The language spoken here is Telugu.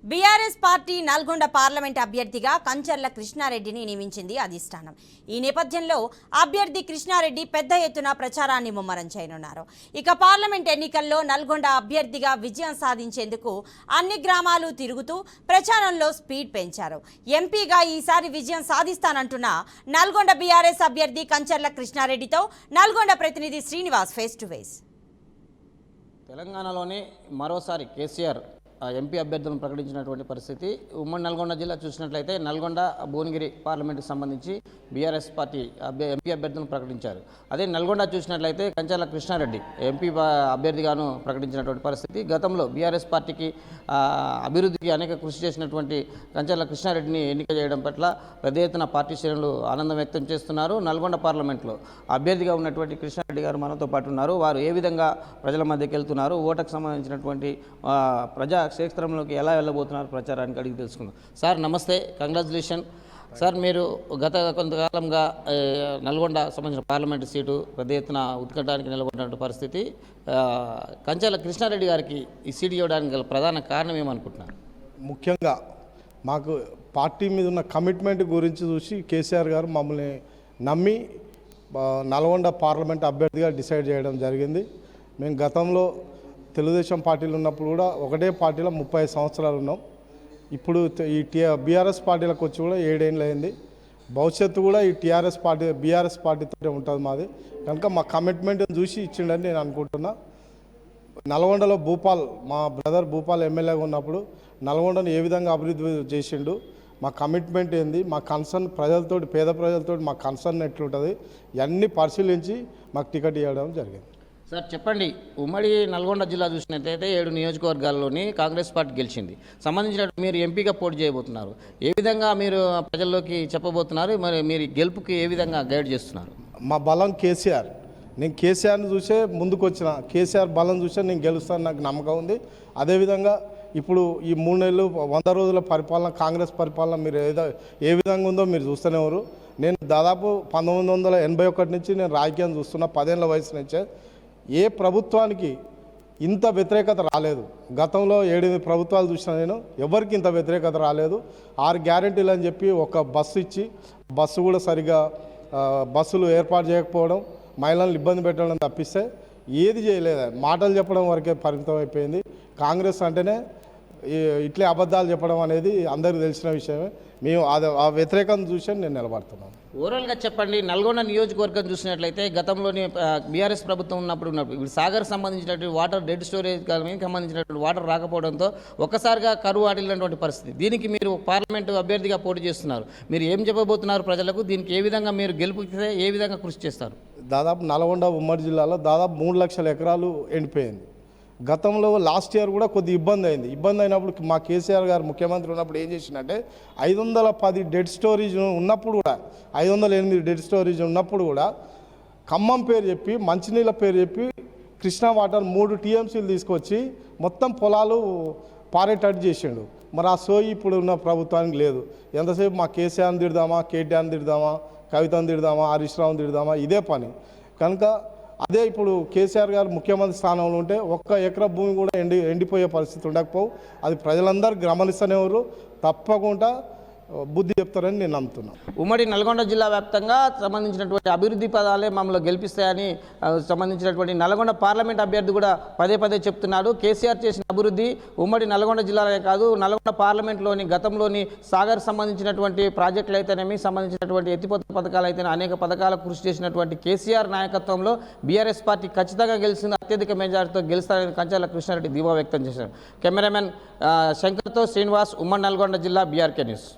బీఆర్ఎస్ పార్టీ నల్గొండ పార్లమెంట్ అభ్యర్థిగా కంచర్ల కృష్ణారెడ్డిని నియమించింది అధిష్టానం. ఈ నేపథ్యంలో అభ్యర్థి కృష్ణారెడ్డి పెద్ద ఎత్తున ప్రచారాన్ని ముమ్మరం చేయనున్నారు. ఇక పార్లమెంట్ ఎన్నికల్లో నల్గొండ అభ్యర్థిగా విజయం సాధించేందుకు అన్ని గ్రామాలు తిరుగుతూ ప్రచారంలో స్పీడ్ పెంచారు. ఎంపీగా ఈసారి విజయం సాధిస్తానంటున్న నల్గొండ బీఆర్ఎస్ అభ్యర్థి కంచర్ల కృష్ణారెడ్డితో నల్గొండ ప్రతినిధి శ్రీనివాస్ ఫేస్ టు ఫేస్. తెలంగాణలోనే మరోసారి కేసీఆర్ ఎంపీ అభ్యర్థులను ప్రకటించినటువంటి పరిస్థితి. ఉమ్మడి నల్గొండ జిల్లా చూసినట్లయితే నల్గొండ భువనగిరి పార్లమెంటుకు సంబంధించి బీఆర్ఎస్ పార్టీ ఎంపీ అభ్యర్థులను ప్రకటించారు. అదే నల్గొండ చూసినట్లయితే కంచర్ల కృష్ణారెడ్డి ఎంపీ అభ్యర్థిగాను ప్రకటించినటువంటి పరిస్థితి. గతంలో బీఆర్ఎస్ పార్టీకి అభివృద్ధికి అనేక కృషి చేసినటువంటి కంచర్ల కృష్ణారెడ్డిని ఎన్నిక చేయడం పట్ల పెద్ద ఎత్తున పార్టీ శ్రేణులు ఆనందం వ్యక్తం చేస్తున్నారు. నల్గొండ పార్లమెంట్లో అభ్యర్థిగా ఉన్నటువంటి కృష్ణారెడ్డి గారు మనతో పాటు ఉన్నారు. వారు ఏ విధంగా ప్రజల మధ్యకి వెళ్తున్నారు, ఓటుకు సంబంధించినటువంటి ప్రజా క్షేత్రంలోకి ఎలా వెళ్ళబోతున్నారు ప్రచారానికి అడిగి తెలుసుకుందాం. సార్ నమస్తే, కంగ్రాచులేషన్. సార్ మీరు గత కొంతకాలంగా నల్గొండ సంబంధించిన పార్లమెంటు సీటు పెద్ద ఎత్తున ఉత్కంఠానికి నిలబడినటువంటి పరిస్థితి. కంచర్ల కృష్ణారెడ్డి గారికి ఈ సీటు ఇవ్వడానికి గల ప్రధాన కారణం ఏమనుకుంటున్నారు? ముఖ్యంగా మాకు పార్టీ మీద ఉన్న కమిట్మెంట్ గురించి చూసి కేసీఆర్ గారు మమ్మల్ని నమ్మి నల్గొండ పార్లమెంట్ అభ్యర్థిగా డిసైడ్ చేయడం జరిగింది. మేము గతంలో తెలుగుదేశం పార్టీలు ఉన్నప్పుడు కూడా ఒకటే పార్టీలో 30 సంవత్సరాలు ఉన్నాం. ఇప్పుడు ఈ బీఆర్ఎస్ పార్టీలకు వచ్చి కూడా 7 ఏళ్ళు అయింది. భవిష్యత్తు కూడా ఈ బీఆర్ఎస్ పార్టీతో ఉంటుంది మాది. కనుక మా కమిట్మెంట్ చూసి ఇచ్చిండని నేను అనుకుంటున్నా. నల్గొండలో భూపాల్, మా బ్రదర్ భూపాల్ ఎమ్మెల్యేగా ఉన్నప్పుడు నల్గొండను ఏ విధంగా అభివృద్ధి చేసిండు, మా కమిట్మెంట్ ఏంది, మా కన్సర్న్ ప్రజలతోటి, పేద ప్రజలతోటి మా కన్సర్న్ ఎట్లుంటుంది, ఇవన్నీ పరిశీలించి మాకు టికెట్ ఇవ్వడం జరిగింది. సార్ చెప్పండి, ఉమ్మడి నల్గొండ జిల్లా చూసినట్లయితే 7 నియోజకవర్గాల్లోని కాంగ్రెస్ పార్టీ గెలిచింది. సంబంధించిన మీరు ఎంపీగా పోటీ చేయబోతున్నారు. ఏ విధంగా మీరు ప్రజల్లోకి చెప్పబోతున్నారు, మరి మీరు గెలుపుకి ఏ విధంగా గైడ్ చేస్తున్నారు? మా బలం కేసీఆర్. నేను కేసీఆర్ని చూసే ముందుకు వచ్చిన, కేసీఆర్ బలం చూసే నేను గెలుస్తాను, నాకు నమ్మకం ఉంది. అదేవిధంగా ఇప్పుడు ఈ 3 నెలలు 100 రోజుల పరిపాలన, కాంగ్రెస్ పరిపాలన మీరు ఏ విధంగా ఉందో మీరు చూస్తూనేవారు. నేను దాదాపు 1981 నుంచి నేను రాజకీయం చూస్తున్నా, 10 ఏళ్ళ వయసు నుంచే. ఏ ప్రభుత్వానికి ఇంత వ్యతిరేకత రాలేదు. గతంలో 7 ప్రభుత్వాలు చూసిన నేను, ఎవరికి ఇంత వ్యతిరేకత రాలేదు. 6 గ్యారెంటీలు అని చెప్పి ఒక బస్సు ఇచ్చి, బస్సు కూడా సరిగా బస్సులు ఏర్పాటు చేయకపోవడం, మహిళలను ఇబ్బంది పెట్టడం తప్పిస్తే ఏది చేయలేదు. మాటలు చెప్పడం వరకే పరిమితం అయిపోయింది. కాంగ్రెస్ అంటేనే ఇట్లే అబద్ధాలు చెప్పడం అనేది అందరికీ తెలిసిన విషయమే. మేము ఆ వ్యతిరేకతను చూసి నేను నిలబడుతున్నాను. ఓవరాల్గా చెప్పండి, నల్గొండ నియోజకవర్గం చూసినట్లయితే గతంలోని బీఆర్ఎస్ ప్రభుత్వం ఉన్నప్పుడు ఇప్పుడు సాగర్ సంబంధించినటువంటి వాటర్ డెడ్ స్టోరేజ్ సంబంధించినటువంటి వాటర్ రాకపోవడంతో ఒక్కసారిగా కరువు ఆడినటువంటి పరిస్థితి. దీనికి మీరు పార్లమెంటు అభ్యర్థిగా పోటీ చేస్తున్నారు. మీరు ఏం చెప్పబోతున్నారు ప్రజలకు? దీనికి ఏ విధంగా మీరు గెలుపుతే ఏ విధంగా కృషి చేస్తారు? దాదాపు నల్గొండ ఉమ్మడి జిల్లాలో దాదాపు 3 లక్షల ఎకరాలు ఎండిపోయింది. గతంలో లాస్ట్ ఇయర్ కూడా కొద్ది ఇబ్బంది అయింది. ఇబ్బంది అయినప్పుడు మా కేసీఆర్ గారు ముఖ్యమంత్రి ఉన్నప్పుడు ఏం చేసిందంటే 510 డెడ్ స్టోరేజ్ ఉన్నప్పుడు కూడా, 508 డెడ్ స్టోరేజ్ ఉన్నప్పుడు కూడా ఖమ్మం పేరు చెప్పి, మంచినీళ్ళ పేరు చెప్పి, కృష్ణా వాటర్ 3 టీఎంసీలు తీసుకొచ్చి మొత్తం పొలాలు పారేటట్టు చేసిండు. మరి ఆ సోయి ఇప్పుడు ఉన్న ప్రభుత్వానికి లేదు. ఎంతసేపు మా కేసీఆర్ని తిడదామా, కేటీఆర్ని తిడదామా, కవితను తిడదామా, హరీష్ రావుని తిడదామా, ఇదే పని. కనుక అదే ఇప్పుడు కేసీఆర్ గారు ముఖ్యమంత్రి స్థానంలో ఉంటే 1 ఎకరా భూమి కూడా ఎండిపోయే పరిస్థితి ఉండకపోవు. అది ప్రజలందరూ గమనిస్తూనేవారు. తప్పకుండా బుద్ధి చెప్తారని నేను నమ్ముతున్నాను. ఉమ్మడి నల్గొండ జిల్లా వ్యాప్తంగా సంబంధించినటువంటి అభివృద్ధి పదాలే మమ్మల్ని గెలిపిస్తాయని సంబంధించినటువంటి నల్గొండ పార్లమెంట్ అభ్యర్థి కూడా పదే చెప్తున్నాడు. కేసీఆర్ చేసిన అభివృద్ధి ఉమ్మడి నల్గొండ జిల్లాలే కాదు, నల్గొండ పార్లమెంట్లోని గతంలోని సాగర్ సంబంధించినటువంటి ప్రాజెక్టులు అయితేనేమి, సంబంధించినటువంటి ఎత్తిపోతల పథకాలు అయితేనే అనేక పథకాలకు కృషి చేసినటువంటి కేసీఆర్ నాయకత్వంలో బీఆర్ఎస్ పార్టీ ఖచ్చితంగా గెలిచింది. అత్యధిక మెజారిటీతో గెలుస్తారని కంచర్ల కృష్ణారెడ్డి ధీమా వ్యక్తం చేశారు. కెమెరామెన్ శంకర్తో శ్రీనివాస్, ఉమ్మడి నల్గొండ జిల్లా, బీఆర్కే న్యూస్.